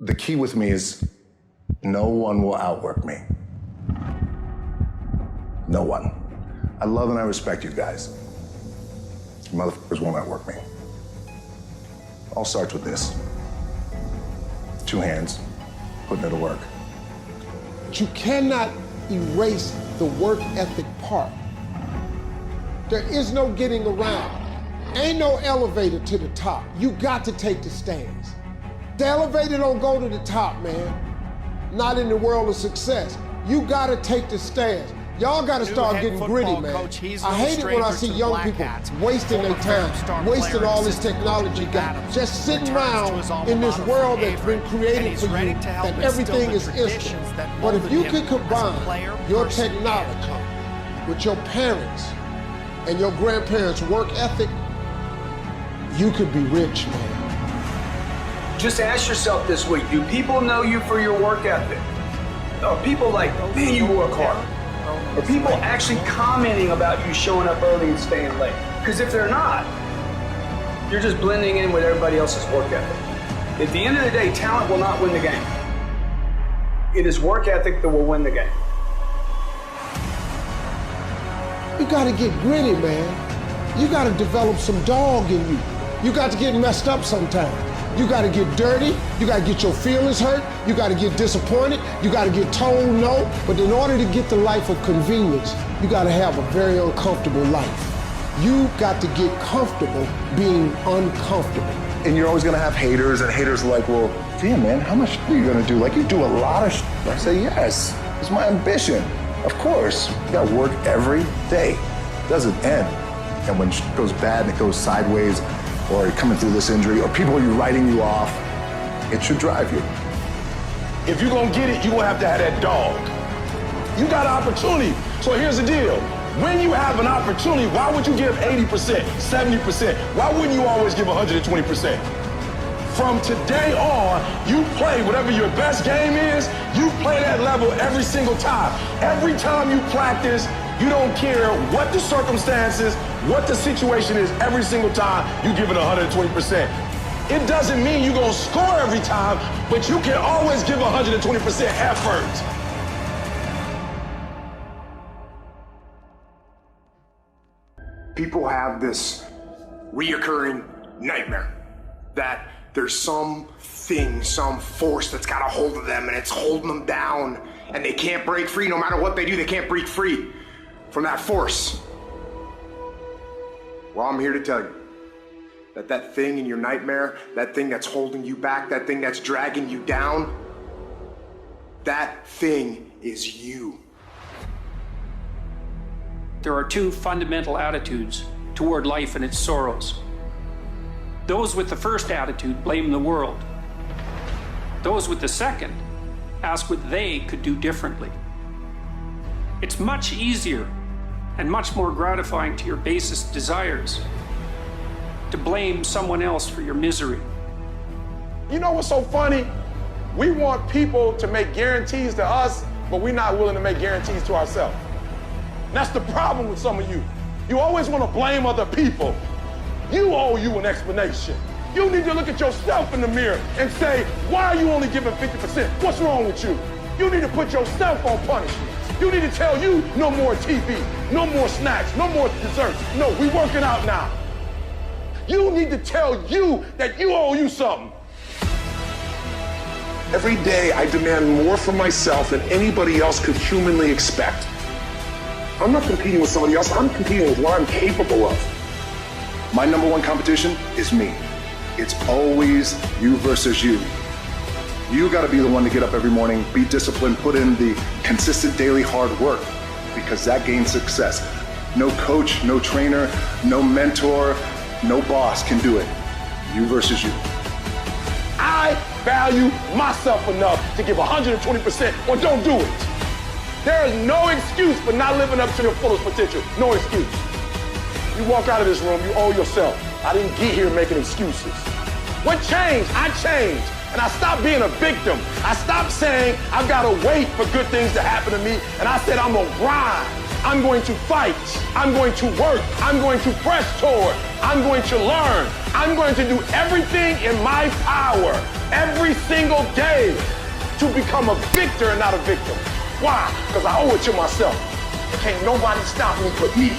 the key with me is no one will outwork me. No one. I love and I respect you guys. You motherfuckers won't outwork me. All starts with this. 2 hands, putting it to work. But you cannot erase the work ethic part. There is no getting around. Ain't no elevator to the top. You got to take the stairs. The elevator don't go to the top, man. Not in the world of success. You gotta take the stairs. Y'all gotta start getting gritty, man. I hate it when I see young people wasting their time, wasting all this technology, guys. Just sitting around in this world that's been created for you, that everything is instant. But if you can combine your technology with your parents and your grandparents' work ethic, you could be rich, man. Just ask yourself this week, do people know you for your work ethic? Are people like, man, you work hard? Are people actually commenting about you showing up early and staying late? Because if they're not, you're just blending in with everybody else's work ethic. At the end of the day, talent will not win the game. It is work ethic that will win the game. You gotta get gritty, man. You gotta develop some dog in you. You got to get messed up sometimes. You got to get dirty. You got to get your feelings hurt. You got to get disappointed. You got to get told no. But in order to get the life of convenience, you got to have a very uncomfortable life. You got to get comfortable being uncomfortable. And you're always gonna have haters, and haters are like, well, damn, man, how much are you gonna do? Like, you do a lot of I say, yes, it's my ambition. Of course, you gotta work every day. It doesn't end. And when shit goes bad and it goes sideways, or you're coming through this injury, or people are writing you off, it should drive you. If you're gonna get it, you're gonna have to have that dog. You got an opportunity. So here's the deal. When you have an opportunity, why would you give 80%, 70%? Why wouldn't you always give 120%? From today on, you play whatever your best game is, you play that level every single time. Every time you practice, you don't care what the circumstances, what the situation is, every single time you give it 120%. It doesn't mean you're gonna score every time, but you can always give 120% effort. People have this reoccurring nightmare that there's something, some force that's got a hold of them and it's holding them down and they can't break free. No matter what they do, they can't break free from that force. Well, I'm here to tell you that that thing in your nightmare, that thing that's holding you back, that thing that's dragging you down, that thing is you. There are two fundamental attitudes toward life and its sorrows. Those with the first attitude blame the world. Those with the second ask what they could do differently. It's much easier and much more gratifying to your basest desires to blame someone else for your misery. You know what's so funny? We want people to make guarantees to us, but we're not willing to make guarantees to ourselves. And that's the problem with some of you. You always want to blame other people. You owe you an explanation. You need to look at yourself in the mirror and say, why are you only giving 50%? What's wrong with you? You need to put yourself on punishment. You need to tell you no more TV, no more snacks, no more desserts. No, we working out now. You need to tell you that you owe you something. Every day I demand more from myself than anybody else could humanly expect. I'm not competing with somebody else, I'm competing with what I'm capable of. My number one competition is me. It's always you versus you. You gotta be the one to get up every morning, be disciplined, put in the consistent daily hard work, because that gains success. No coach, no trainer, no mentor, no boss can do it. You versus you. I value myself enough to give 120% or don't do it. There is no excuse for not living up to your fullest potential. No excuse. You walk out of this room, you owe yourself. I didn't get here making excuses. What changed? I changed. And I stopped being a victim. I stopped saying I've got to wait for good things to happen to me. And I said I'm going to grind. I'm going to fight. I'm going to work. I'm going to press toward. I'm going to learn. I'm going to do everything in my power every single day to become a victor and not a victim. Why? Because I owe it to myself. Can't nobody stop me but me.